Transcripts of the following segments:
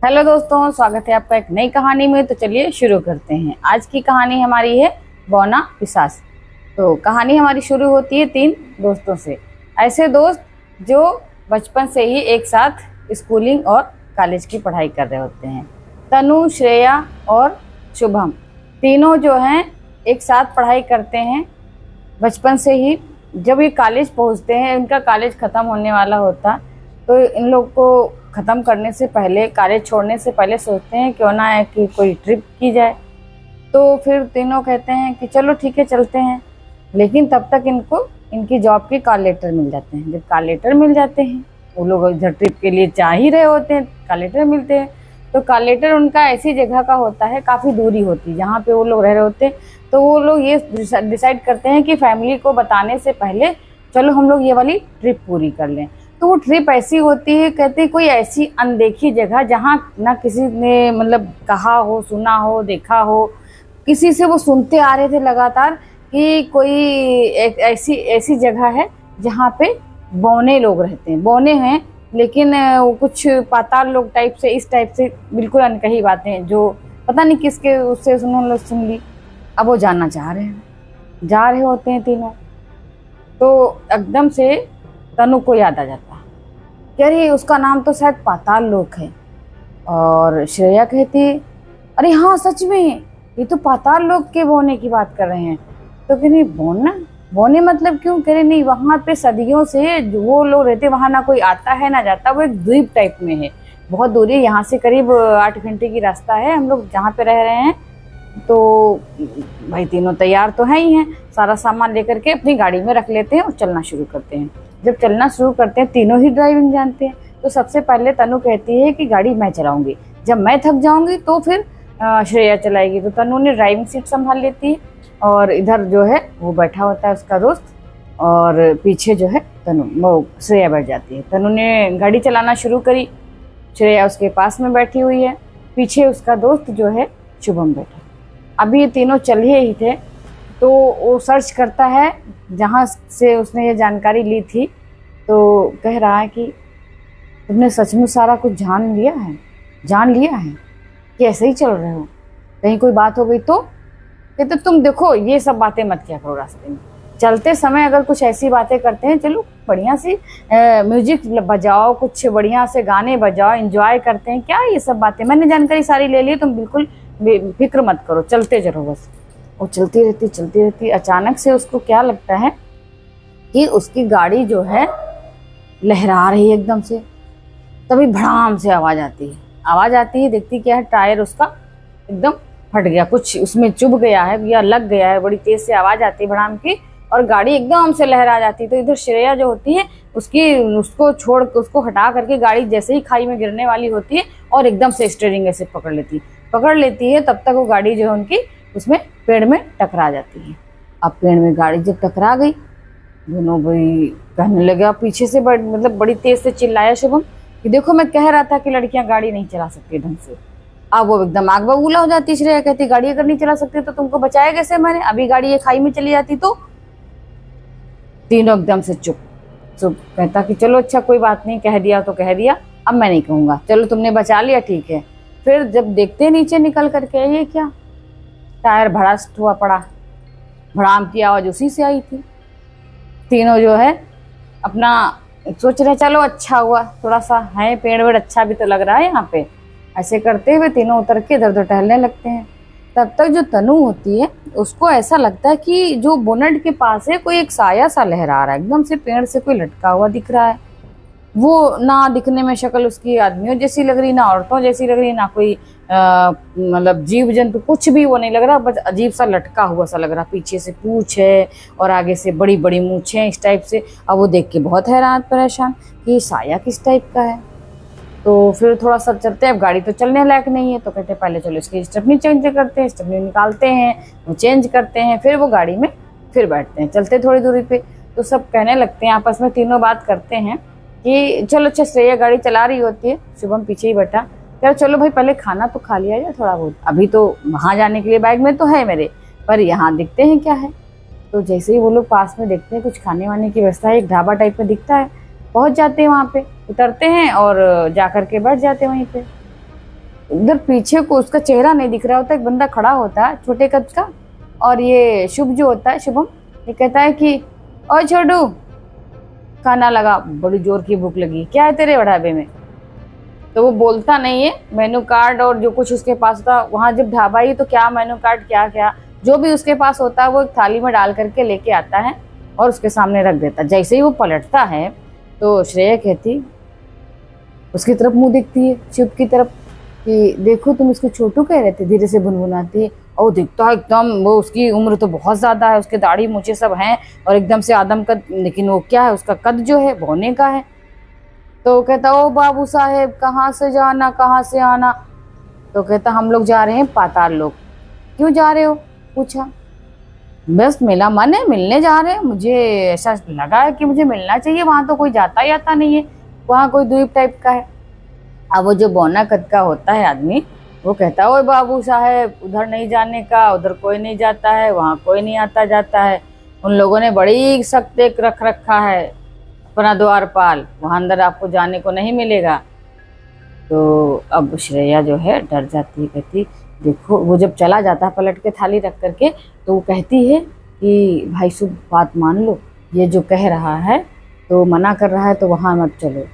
Hello दोस्तों, स्वागत है आपका एक नई कहानी में। तो चलिए शुरू करते हैं। आज की कहानी हमारी है बौना पिशाच। तो कहानी हमारी शुरू होती है 3 दोस्तों से। ऐसे दोस्त जो बचपन से ही एक साथ स्कूलिंग और कॉलेज की पढ़ाई कर रहे होते हैं। तनु, श्रेया और शुभम तीनों जो हैं एक साथ पढ़ाई करते हैं बचपन से ही। जब ये कॉलेज पहुंचते हैं, इनका कॉलेज ख़त्म होने वाला होता, तो इन लोग को ख़त्म करने से पहले, कॉलेज छोड़ने से पहले सोचते हैं क्यों ना है कि कोई ट्रिप की जाए। तो फिर तीनों कहते हैं कि चलो ठीक है चलते हैं। लेकिन तब तक इनको इनकी जॉब के कॉल लेटर मिल जाते हैं। जब कॉल लेटर मिल जाते हैं, वो लोग इधर ट्रिप के लिए चाह ही रहे होते हैं, कॉल लेटर मिलते हैं। तो कॉल लेटर उनका ऐसी जगह का होता है, काफ़ी दूरी होती है जहाँ पे वो लोग रह रहे होते हैं। तो वो लोग ये डिसाइड करते हैं कि फैमिली को बताने से पहले चलो हम लोग ये वाली ट्रिप पूरी कर लें। तो वो ट्रिप ऐसी होती है, कहते हैं कोई ऐसी अनदेखी जगह जहाँ ना किसी ने मतलब कहा हो, सुना हो, देखा हो, किसी से वो सुनते आ रहे थे लगातार कि कोई एक ऐसी जगह है जहाँ पे बौने लोग रहते हैं। बौने हैं लेकिन वो कुछ पाताल लोग टाइप से, इस टाइप से बिल्कुल अनकही बातें जो पता नहीं किसके उससे उन्होंने सुन ली। अब वो जानना चाह रहे हैं, जा रहे होते हैं तीनों। तो एकदम से तनु को याद आ जाता है कि अरे उसका नाम तो शायद पाताल लोक है। और श्रेया कहती अरे हाँ सच में ये तो पाताल लोक के बौने की बात कर रहे हैं। तो कह नहीं बौना, बौने मतलब क्यों? कह रहे नहीं, वहाँ पे सदियों से वो लोग रहते, वहाँ ना कोई आता है ना जाता, वो एक द्वीप टाइप में है। बहुत दूरी, यहाँ से करीब 8 घंटे की रास्ता है हम लोग जहाँ पे रह रहे हैं। तो भाई तीनों तैयार तो हैं ही हैं, सारा सामान लेकर के अपनी गाड़ी में रख लेते हैं और चलना शुरू करते हैं। जब चलना शुरू करते हैं, तीनों ही ड्राइविंग जानते हैं। तो सबसे पहले तनु कहती है कि गाड़ी मैं चलाऊंगी, जब मैं थक जाऊंगी तो फिर श्रेया चलाएगी। तो तनु ने ड्राइविंग सीट संभाल लेती है और इधर जो है वो बैठा होता है उसका दोस्त, और पीछे जो है तनु वो श्रेया बैठ जाती है। तनु ने गाड़ी चलाना शुरू करी, श्रेया उसके पास में बैठी हुई है, पीछे उसका दोस्त जो है शुभम बैठा। अभी ये तीनों चल ही थे तो वो सर्च करता है जहाँ से उसने ये जानकारी ली थी। तो कह रहा है कि तुमने सचमुच सारा कुछ जान लिया है कि ऐसे ही चल रहे हो, कहीं कोई बात हो गई तो? कहते तुम देखो ये सब बातें मत किया करो रास्ते में, चलते समय अगर कुछ ऐसी बातें करते हैं, चलो बढ़िया सी म्यूजिक बजाओ, कुछ बढ़िया से गाने बजाओ, एंजॉय करते हैं। क्या ये सब बातें, मैंने जानकारी सारी ले ली, तुम बिल्कुल फिक्र मत करो, चलते जरो बस। वो चलती रहती। अचानक से उसको क्या लगता है कि उसकी गाड़ी जो है लहरा रही है एकदम से। तभी भड़ाम से आवाज़ आती है। देखती क्या है, टायर उसका एकदम फट गया, कुछ उसमें चुभ गया है या लग गया है। बड़ी तेज से आवाज़ आती है भड़ाम की और गाड़ी एकदम से लहरा जाती है। तो इधर श्रेया जो होती है उसको हटा करके गाड़ी जैसे ही खाई में गिरने वाली होती है और एकदम से स्टीयरिंग ऐसे पकड़ लेती है। तब तक वो गाड़ी जो है उनकी उसमें पेड़ में टकरा जाती है। अब पेड़ में गाड़ी जब टकरा गई, दोनों भाई कहने लगे, पीछे से बड़ी तेज से चिल्लाया शुभम कि देखो मैं कह रहा था कि लड़कियां गाड़ी नहीं चला सकती ढंग से। अब वो एकदम आग बबूला हो जाती। श्रेया कहती गाड़ी अगर नहीं चला सकती तो तुमको बचाया कैसे मैंने? अभी गाड़ी ये खाई में चली जाती तो? तीनों एकदम से चुप। कहता कि चलो अच्छा कोई बात नहीं, कह दिया तो कह दिया, अब मैं नहीं कहूँगा, चलो तुमने बचा लिया ठीक है। फिर जब देखते नीचे निकल करके, ये क्या, टायर भड़ास्ट हुआ पड़ा। भड़ाम की आवाज़ उसी से आई थी। तीनों जो है अपना सोच रहे चलो अच्छा हुआ, थोड़ा सा है पेड़ वेड़ अच्छा भी तो लग रहा है यहाँ पे। ऐसे करते हुए तीनों उतर के इधर उधर टहलने लगते हैं। तब तक जो तनु होती है उसको ऐसा लगता है कि जो बोनट के पास है कोई एक साया सा लहरा रहा है, एकदम से पेड़ से कोई लटका हुआ दिख रहा है। वो ना दिखने में शक्ल उसकी आदमियों जैसी लग रही, ना औरतों जैसी लग रही, ना कोई मतलब जीव जंतु, कुछ भी वो नहीं लग रहा, बस अजीब सा लटका हुआ सा लग रहा। पीछे से पूंछ है और आगे से बड़ी बड़ी मूंछें हैं इस टाइप से। अब वो देख के बहुत हैरान परेशान कि ये साया किस टाइप का है। तो फिर थोड़ा सा चलते हैं, अब गाड़ी तो चलने लायक नहीं है। तो कहते पहले चलो इसकी स्टेपनी चेंज करते हैं। स्टेपनी निकालते हैं, वो चेंज करते हैं, फिर वो गाड़ी में फिर बैठते हैं। चलते थोड़ी दूरी पे तो सब कहने लगते हैं आपस में, तीनों बात करते हैं कि चलो अच्छा, श्रेया गाड़ी चला रही होती है, शुभम पीछे ही बैठा। यार चलो भाई पहले खाना तो खा लिया जाए थोड़ा बहुत, अभी तो वहाँ जाने के लिए बैग में तो है मेरे, पर यहाँ दिखते हैं क्या है। तो जैसे ही वो लोग पास में देखते हैं कुछ खाने वाने की व्यवस्था है, एक ढाबा टाइप में दिखता है। पहुँच जाते हैं वहाँ पे, उतरते हैं और जा कर के बैठ जाते हैं वहीं पे। उधर पीछे को उसका चेहरा नहीं दिख रहा होता, एक बंदा खड़ा होता है छोटे कद का, और ये शुभ जो होता है, शुभम, ये कहता है कि ओ छोटू, खाना लगा, बड़ी जोर की भूख लगी, क्या है तेरे बढ़ाबे में। तो वो बोलता नहीं है, मेनू कार्ड और जो कुछ उसके पास होता, वहाँ जब ढाबा ही तो क्या मेनू कार्ड क्या क्या जो भी उसके पास होता है वो एक थाली में डाल करके लेके आता है और उसके सामने रख देता। जैसे ही वो पलटता है तो श्रेया कहती, उसकी तरफ मुंह दिखती है शिव की तरफ कि देखो तुम इसको छोटू कह रहे थे, धीरे से गुनगुनाती है। और दिखता है एकदम, वो उसकी उम्र तो बहुत ज़्यादा है, उसके दाढ़ी मूछें सब हैं और एकदम से आदम कद, लेकिन वो क्या है, उसका कद जो है बौने का है। तो कहता, ओ बाबू साहेब कहाँ से जाना, कहाँ से आना। तो कहता, हम लोग जा रहे हैं पाताल लोक। क्यों जा रहे हो, पूछा। बस मेरा मन है, मिलने जा रहे हैं, मुझे ऐसा लगा है कि मुझे मिलना चाहिए, वहाँ तो कोई जाता जाता नहीं है, वहाँ कोई द्वीप टाइप का है। अब वो जो बौना कद का होता है आदमी, वो कहता है, ओए बाबू साहेब उधर नहीं जाने का, उधर कोई नहीं जाता है, वहाँ कोई नहीं आता जाता है, उन लोगों ने बड़ी सख्त एक रख रखा है अपना द्वारपाल, वहाँ अंदर आपको जाने को नहीं मिलेगा। तो अब श्रेया जो है डर जाती है, कहती देखो, वो जब चला जाता है पलट के थाली रख करके, तो वो कहती है कि भाई शुभ बात मान लो, ये जो कह रहा है तो मना कर रहा है तो वहाँ मत चलो।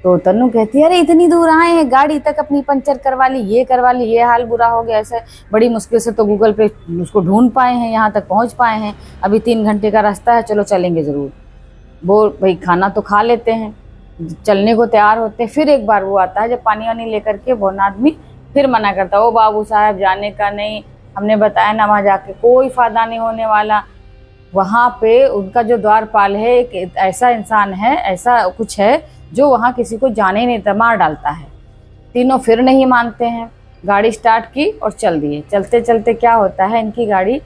तो तन्नू कहती है, अरे इतनी दूर आए हैं, गाड़ी तक अपनी पंचर करवा ली, ये करवा ली, ये हाल बुरा हो गया, ऐसे बड़ी मुश्किल से तो गूगल पे उसको ढूंढ पाए हैं, यहाँ तक पहुँच पाए हैं, अभी 3 घंटे का रास्ता है, चलो चलेंगे ज़रूर। वो भाई खाना तो खा लेते हैं, चलने को तैयार होते हैं। फिर एक बार वो आता है जब पानी वानी लेकर के, वो आदमी फिर मना करता है, ओ बाबू साहब जाने का नहीं, हमने बताया ना, वहाँ जाके कोई फायदा नहीं होने वाला, वहाँ पे उनका जो द्वारपाल है एक ऐसा इंसान है, ऐसा कुछ है जो वहाँ किसी को जाने नहीं देता, मार डालता है। तीनों फिर नहीं मानते हैं, गाड़ी स्टार्ट की और चल दिए। चलते चलते क्या होता है, इनकी गाड़ी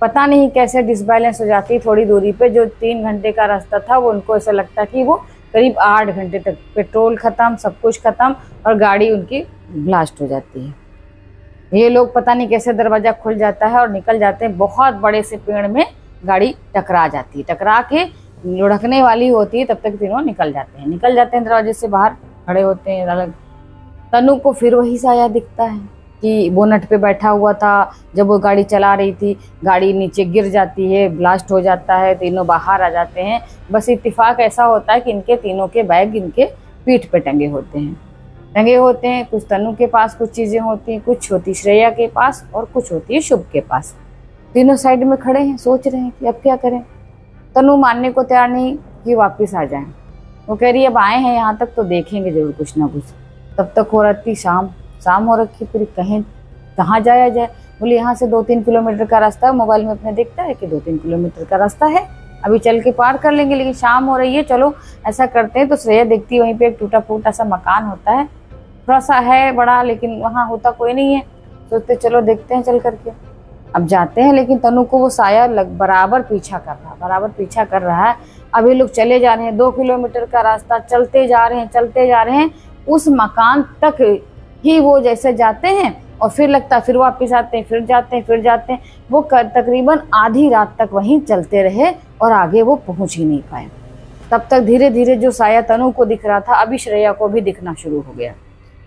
पता नहीं कैसे डिसबैलेंस हो जाती है थोड़ी दूरी पे। जो 3 घंटे का रास्ता था वो उनको ऐसा लगता कि वो करीब 8 घंटे तक, पेट्रोल ख़त्म, सब कुछ ख़त्म, और गाड़ी उनकी ब्लास्ट हो जाती है। ये लोग पता नहीं कैसे दरवाज़ा खुल जाता है और निकल जाते हैं। बहुत बड़े से पेड़ में गाड़ी टकरा जाती है, टकरा के लुढ़कने वाली होती है, तब तक तीनों निकल जाते हैं दरवाजे से बाहर, खड़े होते हैं अलग। तनु को फिर वही साया दिखता है कि बोनट पे बैठा हुआ था जब वो गाड़ी चला रही थी, गाड़ी नीचे गिर जाती है, ब्लास्ट हो जाता है, तीनों बाहर आ जाते हैं। बस इत्तेफाक ऐसा होता है कि इनके तीनों के बैग इनके पीठ पे टंगे होते हैं। कुछ तनु के पास कुछ चीज़ें होती हैं, कुछ होती श्रेया के पास और कुछ होती है शुभ के पास। तीनों साइड में खड़े हैं, सोच रहे हैं कि अब क्या करें। तनु मानने को तैयार नहीं कि वापस आ जाएं। वो कह रही है अब आए हैं यहाँ तक तो देखेंगे जरूर कुछ ना कुछ। तब तक हो रही थी शाम हो रखी, फिर कहाँ जाया जाए। बोले यहाँ से 2-3 किलोमीटर का रास्ता है, मोबाइल में अपने देखता है कि 2-3 किलोमीटर का रास्ता है, अभी चल के पार कर लेंगे, लेकिन शाम हो रही है, चलो ऐसा करते हैं। तो श्रेया देखती है वहीं पे एक टूटा फूटा सा मकान होता है, थोड़ा सा है बड़ा, लेकिन वहाँ होता कोई नहीं है। सोचते चलो देखते हैं चल करके। अब जाते हैं, लेकिन तनु को वो साया बराबर पीछा कर रहा है। अभी लोग चले जा रहे हैं, 2 किलोमीटर का रास्ता, चलते जा रहे हैं। उस मकान तक ही वो जैसे जाते हैं और फिर लगता है फिर वापस आते हैं, फिर जाते हैं। वो तकरीबन आधी रात तक वहीं चलते रहे और आगे वो पहुंच ही नहीं पाए। तब तक धीरे धीरे जो साया तनु को दिख रहा था, अभी श्रेया को भी दिखना शुरू हो गया।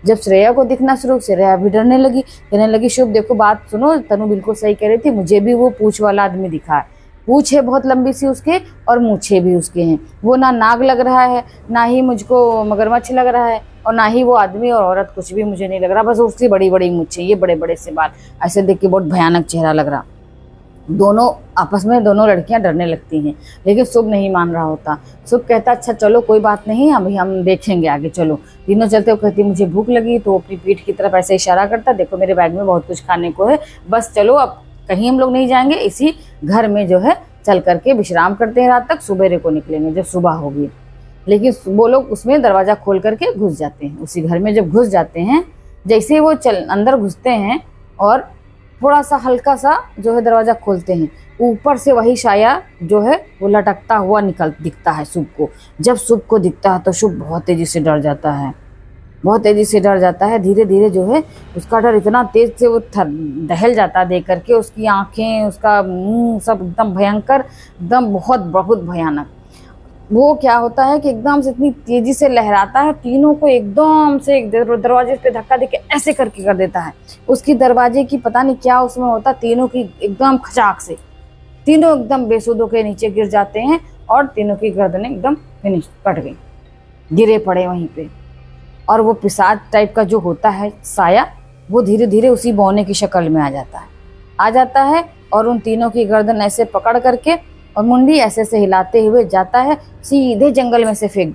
जब श्रेया को दिखना शुरू, श्रेया भी डरने लगी, कहने लगी शुभ देखो बात सुनो, तनु बिल्कुल सही कह रही थी, मुझे भी वो पूंछ वाला आदमी दिखा है। पूंछ है बहुत लंबी सी उसके और मूछे भी उसके हैं। वो ना नाग लग रहा है, ना ही मुझको मगरमच्छ लग रहा है, और ना ही वो आदमी और औरत, कुछ भी मुझे नहीं लग रहा। बस उसकी बड़ी बड़ी मूछें, ये बड़े बड़े से बाल, ऐसे देख के बहुत भयानक चेहरा लग रहा। दोनों आपस में, दोनों लड़कियां डरने लगती हैं, लेकिन शुभ नहीं मान रहा होता। शुभ कहता अच्छा चलो कोई बात नहीं, अभी हम देखेंगे आगे, चलो। तीनों चलते, वो कहती मुझे भूख लगी, तो अपनी पीठ की तरफ ऐसे इशारा करता, देखो मेरे बैग में बहुत कुछ खाने को है, बस चलो अब कहीं हम लोग नहीं जाएंगे, इसी घर में जो है चल करके विश्राम करते हैं रात तक, सुबेरे को निकलेंगे जब सुबह होगी। लेकिन वो लोग उसमें दरवाज़ा खोल करके घुस जाते हैं। उसी घर में जब घुस जाते हैं, जैसे ही वो अंदर घुसते हैं और थोड़ा सा हल्का सा जो है दरवाज़ा खोलते हैं, ऊपर से वही साया जो है वो लटकता हुआ दिखता है शुभ को। जब शुभ को दिखता है तो शुभ बहुत तेज़ी से डर जाता है, धीरे धीरे जो है उसका डर इतना तेज से वो दहल जाता है देख करके, उसकी आंखें, उसका मुंह सब एकदम भयंकर, एकदम बहुत बहुत भयानक। वो क्या होता है कि एकदम से इतनी तेजी से लहराता है, तीनों को एकदम से एक दरवाजे पे धक्का देके ऐसे करके कर देता है। उसकी दरवाजे की पता नहीं क्या उसमें होता, तीनों की एकदम खचाक से तीनों एकदम बेसुध के नीचे गिर जाते हैं और तीनों की गर्दनें एकदम फिनिश कट गई, गिरे पड़े वहीं पे। और वो पिशाच टाइप का जो होता है साया, वो धीरे धीरे उसी बौने की शक्ल में आ जाता है और उन तीनों की गर्दन ऐसे पकड़ करके और मुंडी ऐसे ऐसे हिलाते हुए जाता है, सीधे जंगल में से फेंक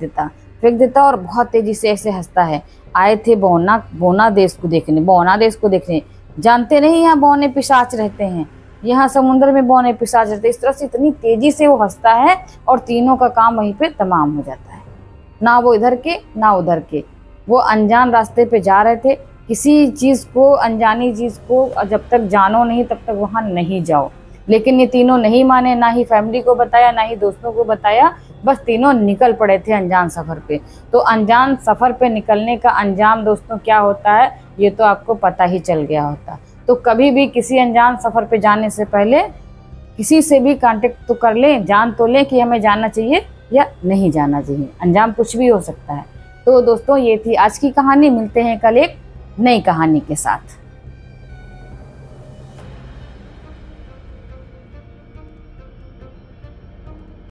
देता और बहुत तेजी से ऐसे हंसता है। आए थे बौना देश को देखने, जानते नहीं यहाँ बौने पिशाच रहते हैं, यहाँ समुद्र में बौने पिशाच रहते। इस तरह से इतनी तेजी से वो हंसता है और तीनों का काम वहीं पे तमाम हो जाता है। ना वो इधर के ना उधर के, वो अनजान रास्ते पे जा रहे थे। किसी चीज़ को, अनजानी चीज़ को जब तक जानो नहीं तब तक वहाँ नहीं जाओ। लेकिन ये तीनों नहीं माने, ना ही फैमिली को बताया ना ही दोस्तों को बताया, बस तीनों निकल पड़े थे अनजान सफ़र पे। तो अनजान सफ़र पे निकलने का अंजाम दोस्तों क्या होता है ये तो आपको पता ही चल गया होता। तो कभी भी किसी अनजान सफ़र पे जाने से पहले किसी से भी कांटेक्ट तो कर लें, जान तो लें कि हमें जाना चाहिए या नहीं जाना चाहिए, अंजाम कुछ भी हो सकता है। तो दोस्तों ये थी आज की कहानी, मिलते हैं कल एक नई कहानी के साथ।